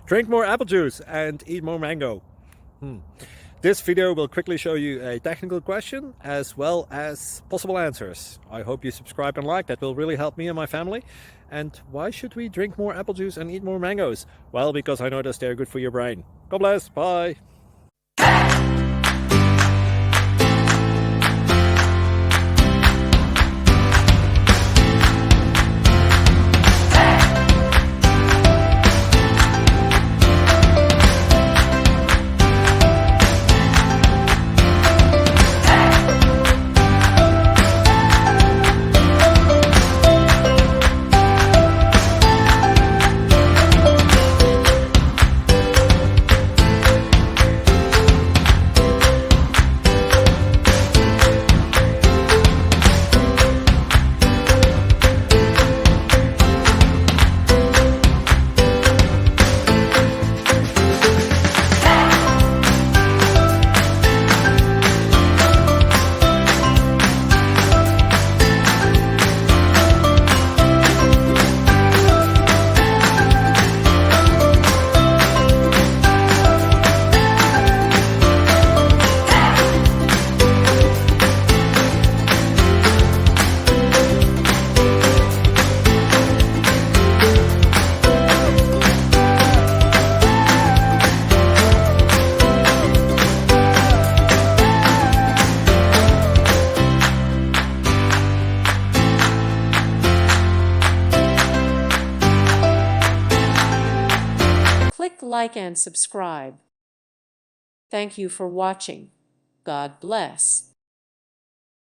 Drink more apple juice and eat more mango. This video will quickly show you a technical question as well as possible answers. I hope you subscribe and like, that will really help me and my family. And why should we drink more apple juice and eat more mangoes? Well, because I noticed they're good for your brain. God bless, bye. Click like and subscribe. Thank you for watching. God bless.